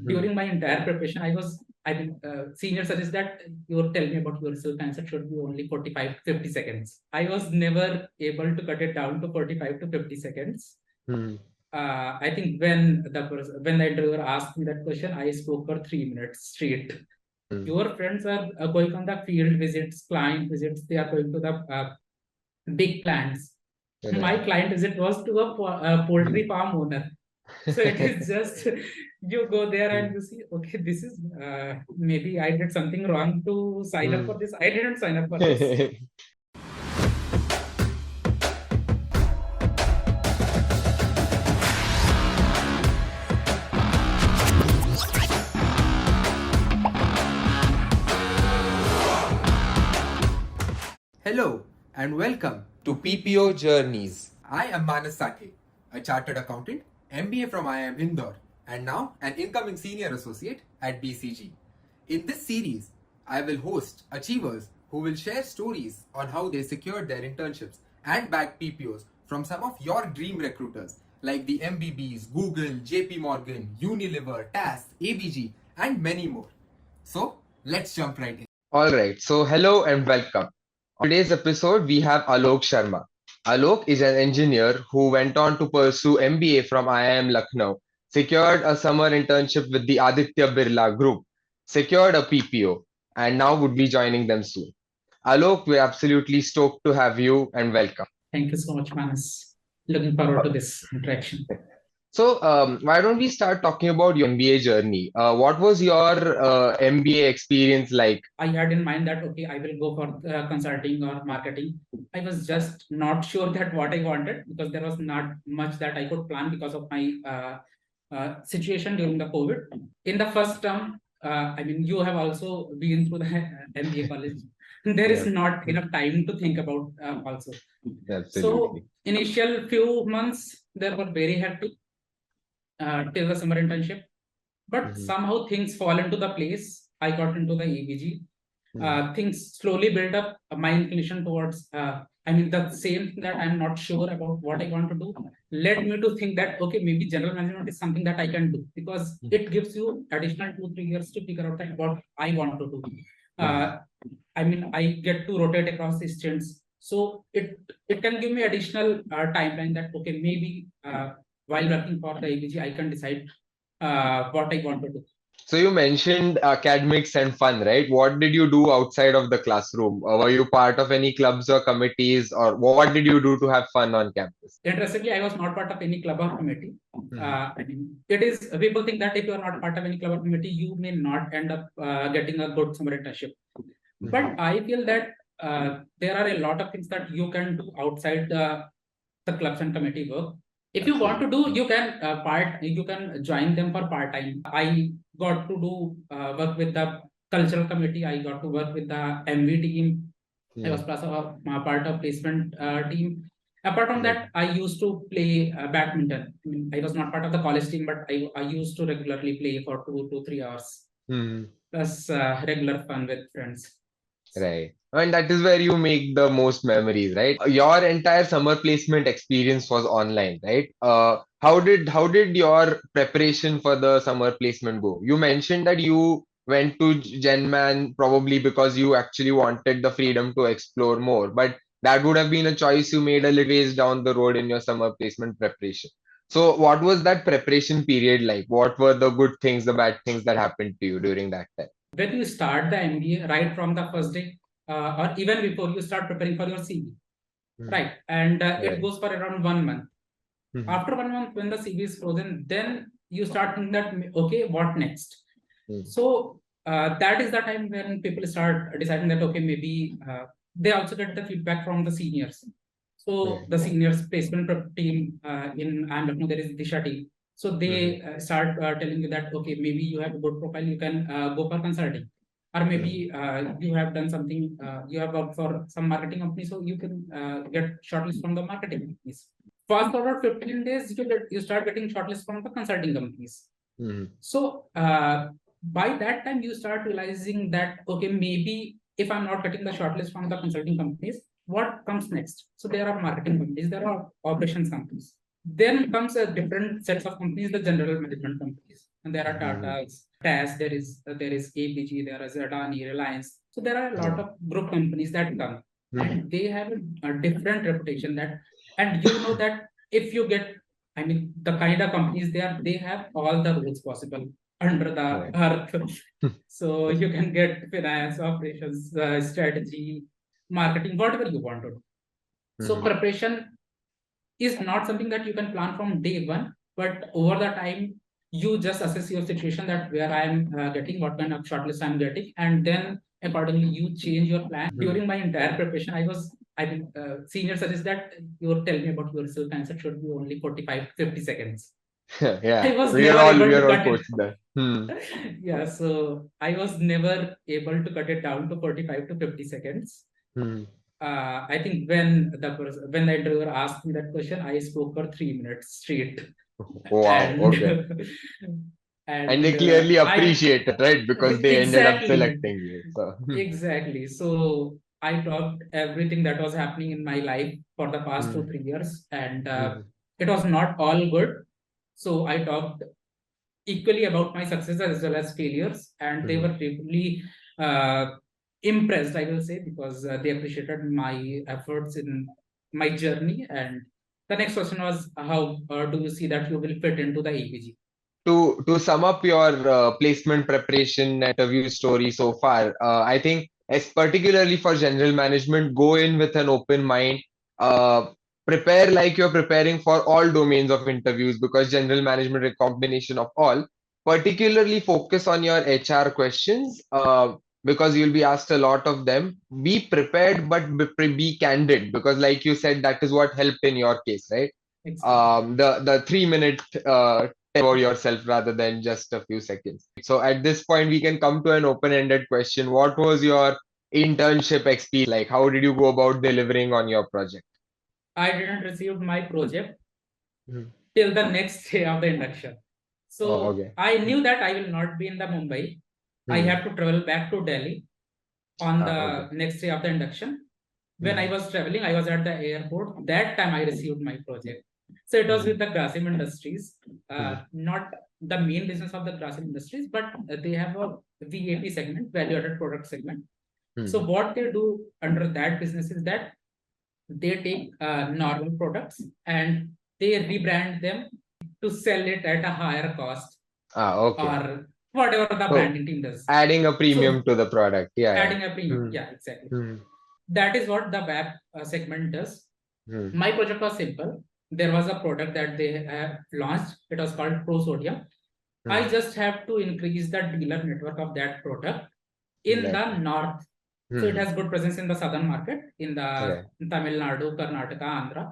During my entire preparation, senior suggests that you tell me about yourself, answer should be only 45 to 50 seconds. I was never able to cut it down to 45 to 50 seconds. I think when the interviewer asked me that question, I spoke for 3 minutes straight. Your friends are going on the field visits, client visits, they are going to the big plants. My client visit was to a poultry farm owner. So it is just you go there and you see, okay, this is maybe I did something wrong to sign up for this. I didn't sign up for this. Hello and welcome to PPO Journeys. I am Manas Sakhe, a chartered accountant, MBA from IIM Indore, and now an incoming senior associate at BCG. In this series, I will host achievers who will share stories on how they secured their internships and bagged PPOs from some of your dream recruiters like the MBBs, Google, JP Morgan, Unilever, TAS, ABG, and many more. So, let's jump right in. Alright, so hello and welcome. On today's episode, we have Alok Sharma. Alok is an engineer who went on to pursue MBA from IIM Lucknow, secured a summer internship with the Aditya Birla group, secured a PPO, and now would be joining them soon. Alok, we're absolutely stoked to have you and welcome. Thank you so much, Manas. Looking forward to this interaction. So, why don't we start talking about your MBA journey? What was your MBA experience like? I had in mind that, okay, I will go for consulting or marketing. I was just not sure that what I wanted because there was not much that I could plan because of my situation during the COVID. In the first term, you have also been through the MBA college. There is not enough time to think about also. Absolutely. So initial few months, they were very hectic till the summer internship. But somehow things fall into the place. I got into the ABG. Things slowly build up my inclination towards, the same thing that I'm not sure about what I want to do led me to think that, okay, maybe general management is something that I can do because it gives you additional 2-3 years to figure out what I want to do. I get to rotate across the stints. So it can give me additional timeline that, okay, maybe while working for the ABG, I can decide what I want to do. So you mentioned academics and fun, right? What did you do outside of the classroom? Were you part of any clubs or committees, or what did you do to have fun on campus? Interestingly, I was not part of any club or committee. It is people think that if you are not part of any club or committee, you may not end up getting a good summer internship. But I feel that there are a lot of things that you can do outside the clubs and committee work. If you want to do, you can join them for part time. I got to do work with the cultural committee. I got to work with the MV team. I was part of placement team. Apart from that, I used to play badminton. I was not part of the college team, but I used to regularly play for 2 to 3 hours. Plus regular fun with friends. Right. And that is where you make the most memories, right? Your entire summer placement experience was online, right? How did your preparation for the summer placement go? You mentioned that you went to GenMan probably because you actually wanted the freedom to explore more, but that would have been a choice you made a little ways down the road in your summer placement preparation. So what was that preparation period like? What were the good things, the bad things that happened to you during that time? When you start the MBA right from the first day, or even before you start preparing for your CV, right? And it goes for around 1 month. After 1 month, when the CV is frozen, then you start thinking that, okay, what next? So that is the time when people start deciding that, okay, maybe they also get the feedback from the seniors. So the seniors placement team in IIM Lucknow, there is Disha team. So they start telling you that, okay, maybe you have a good profile, you can go for consulting. Or maybe you have done something, you have worked for some marketing company, so you can get shortlist from the marketing companies. Fast forward 15 days, you start getting shortlist from the consulting companies. So by that time, you start realizing that, okay, maybe if I'm not getting the shortlist from the consulting companies, what comes next? So there are marketing companies, there are operations companies. Then comes a different sets of companies, the general management companies. And there are Tata's, TAS, there is APG, there is Adani, Reliance. So there are a lot of group companies that come, and they have a different reputation. And you know that if you get, I mean, the kind of companies they have all the rules possible under the earth. So you can get finance, operations, strategy, marketing, whatever you want to do. So preparation is not something that you can plan from day one, but over the time, you just assess your situation, that where I am getting, what kind of shortlist I'm getting, and then accordingly you change your plan. During my entire preparation, I think senior suggests that you tell me about yourself, answer should be only 45-50 seconds. Yeah, I was we are never all able to cut coached it. there. Yeah, so I was never able to cut it down to 45 to 50 seconds. I think when the interviewer asked me that question, I spoke for 3 minutes straight. Wow, And okay. And they clearly appreciate it, right? Because they ended up exactly, selecting you. So, exactly. So I talked everything that was happening in my life for the past 2-3 years, and it was not all good. So I talked equally about my successes as well as failures, and they were really uh, impressed, I will say, because they appreciated my efforts in my journey. And the next question was, how do you see that you will fit into the APG? to sum up your placement preparation interview story so far, I think as particularly for general management, go in with an open mind. Uh, Prepare like you're preparing for all domains of interviews, because general management is a combination of all. Particularly focus on your HR questions, because you'll be asked a lot of them. Be prepared, but be candid, because like you said, that is what helped in your case, right? Exactly. The 3 minute for yourself rather than just a few seconds. So at this point, we can come to an open-ended question. What was your internship experience like? How did you go about delivering on your project? I didn't receive my project Hmm. till the next day of the induction. Oh, So okay. I knew that I will not be in the Mumbai. I Hmm. have to travel back to Delhi on Okay. the next day of the induction. When I Hmm. was traveling, I was at the airport. That time I received my project. So it was Hmm. with the Grasim Industries, Hmm. not the main business of the Grasim Industries, but they have a VAP segment, value added product segment. So Hmm. what they do under that business is that they take normal products and they rebrand them to sell it at a higher cost, Okay. or whatever the So branding team does. adding a premium So to the product. Yeah, yeah. adding a premium, Hmm. yeah, exactly. Hmm. That is what the web segment does. Hmm. My project was simple. There was a product that they have launched. It was called Pro Sodium. Hmm. I just have to increase the dealer network of that product in Like, the north. So it has good presence in the southern market, in the okay. Tamil Nadu, Karnataka, Andhra,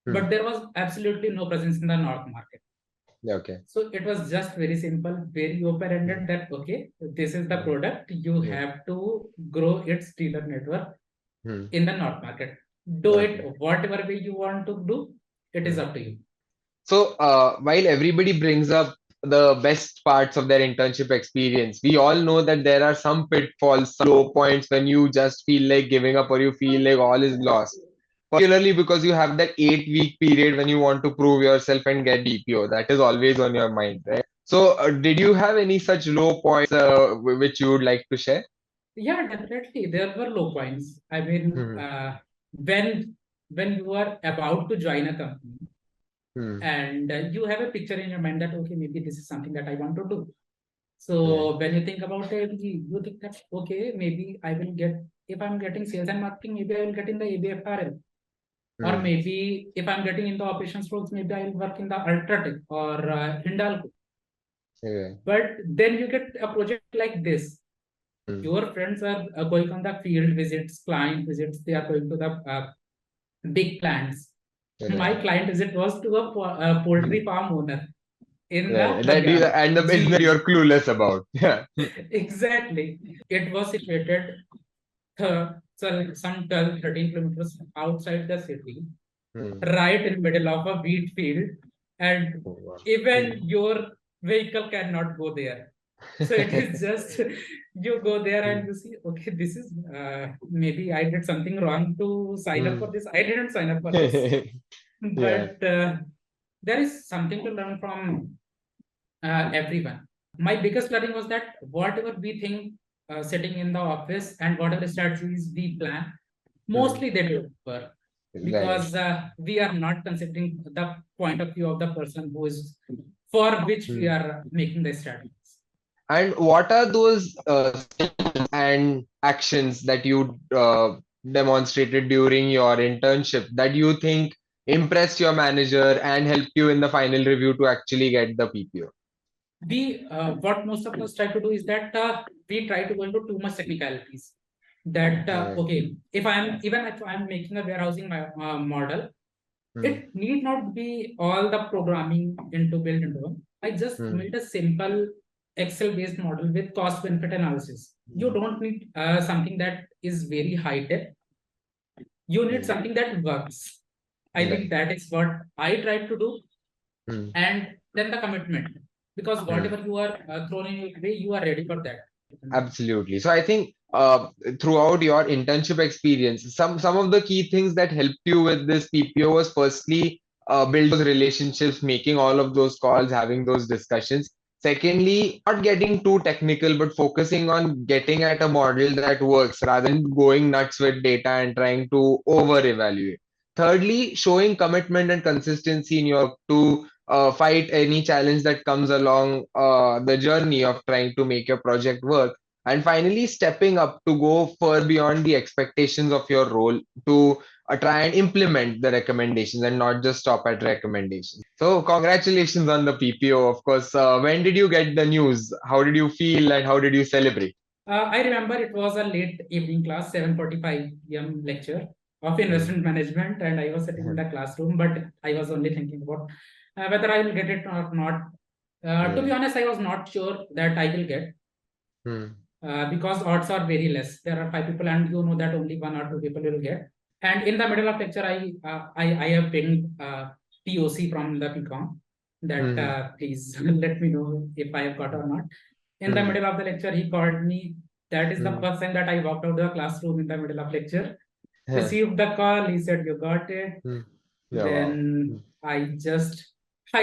Hmm. but there was absolutely no presence in the north market. Okay. So it was just very simple, very open-ended, that okay, this is the Hmm. product. You Hmm. have to grow its dealer network Hmm. in the north market. Do Okay. it whatever way you want to do. It is Hmm. up to you. So, while everybody brings up the best parts of their internship experience, we all know that there are some pitfalls, some low points when you just feel like giving up or you feel like all is lost. Particularly because you have that 8 week period when you want to prove yourself and get DPO. That is always on your mind, right? So, did you have any such low points which you would like to share? Yeah, definitely. There were low points. I mean, Hmm. when you are about to join a company, Hmm. and you have a picture in your mind that okay, maybe this is something that I want to do. Right. So when you think about it, you think that okay, maybe I will get, if I'm getting sales and marketing, maybe I will get in the ABFRL. Or Hmm. maybe if I'm getting into operations roles, maybe I will work in the Ultratech or Hindalco. Right. But then you get a project like this. Hmm. Your friends are going on the field visits, client visits. They are going to the big plants. My Right. client visit was to a poultry farm owner in the Right. Bagyal, And the business GE. you're clueless about. Yeah. Exactly. It was situated some 12, 13 kilometers outside the city, Hmm. right in middle of a wheat field, and Oh, wow. even Hmm. your vehicle cannot go there. So it is just you go there and Hmm. you see, okay, this is maybe I did something wrong to sign up Hmm. for this. I didn't sign up for this, Yeah. but there is something to learn from everyone. My biggest learning was that whatever we think sitting in the office and whatever strategies we plan, mostly they don't work because we are not considering the point of view of the person who is for which we are making the strategies. And what are those and actions that you demonstrated during your internship that you think impressed your manager and helped you in the final review to actually get the PPO? We what most of us try to do is that we try to go into too much technicalities. That okay, if I'm making a warehousing model, it need not be all the programming into built into. I just made a simple Excel based model with cost benefit analysis. You don't need something that is very high tech. You need something that works. I think that is what I tried to do. And then the commitment, because whatever you are thrown in your way, you are ready for that. Absolutely. So I think throughout your internship experience, some of the key things that helped you with this PPO was firstly build those relationships, making all of those calls, having those discussions. Secondly, not getting too technical, but focusing on getting at a model that works rather than going nuts with data and trying to over-evaluate. Thirdly, showing commitment and consistency in your to fight any challenge that comes along the journey of trying to make your project work. And finally, stepping up to go far beyond the expectations of your role to try and implement the recommendations and not just stop at recommendations. So, congratulations on the PPO. Of course, when did you get the news? How did you feel and how did you celebrate? I remember it was a late evening class, 7:45 p.m. lecture of investment management, and I was sitting in the classroom, but I was only thinking about whether I will get it or not. To be honest, I was not sure that I will get because odds are very less. There are 5 people, and you know that only 1 or 2 people will get. And in the middle of lecture, I have pinged POC from the PCOM that please let me know if I have got or not. In the middle of the lecture, he called me. That is the first time that I walked out of the classroom in the middle of lecture. Received the call. He said, "You got it." Yeah, Then I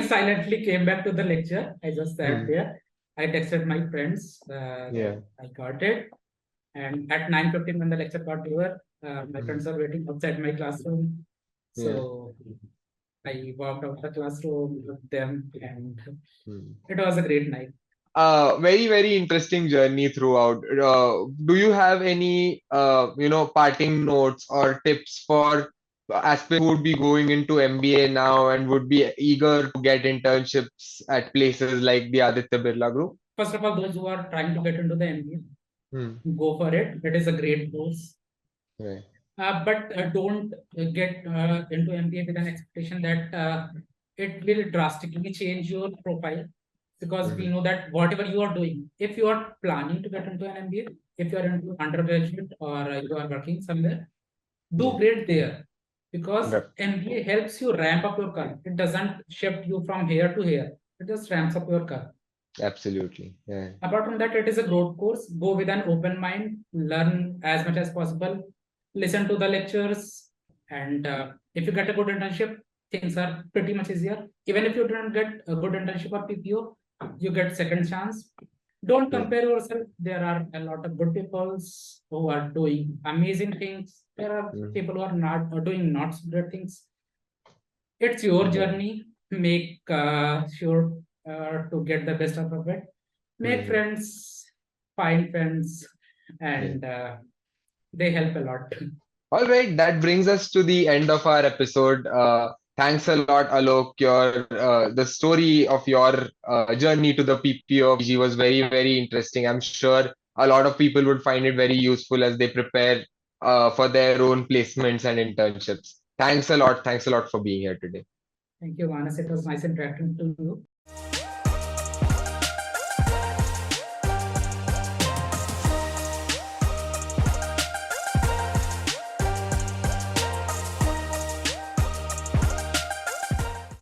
silently came back to the lecture. I just sat there. I texted my friends. That I got it. And at 9:15 when the lecture got over, my friends are waiting outside my classroom. So I walked out the classroom with them, and it was a great night. Very, very interesting journey throughout. Do you have any, parting notes or tips for aspirants who would be going into MBA now and would be eager to get internships at places like the Aditya Birla Group? First of all, those who are trying to get into the MBA, go for it. It is a great course. Right. But don't get into MBA with an expectation that it will drastically change your profile, because we know that whatever you are doing, if you are planning to get into an MBA, if you are into undergraduate or you are working somewhere, do great there, because MBA helps you ramp up your curve. It doesn't shift you from here to here. It just ramps up your curve. Absolutely. Yeah. Apart from that, it is a growth course. Go with an open mind, learn as much as possible, listen to the lectures, and if you get a good internship, things are pretty much easier. Even if you don't get a good internship or PPO, you get second chance. Don't compare yourself. There are a lot of good people who are doing amazing things. There are people who are not doing not so great things. It's your journey. Make sure to get the best out of it. Make friends, find friends, and they help a lot. All right, that brings us to the end of our episode. Thanks a lot, Alok. Your the story of your journey to the PPO was very, very interesting. I'm sure a lot of people would find it very useful as they prepare for their own placements and internships. Thanks a lot. Thanks a lot for being here today. Thank you, Manas. It was nice interacting to you.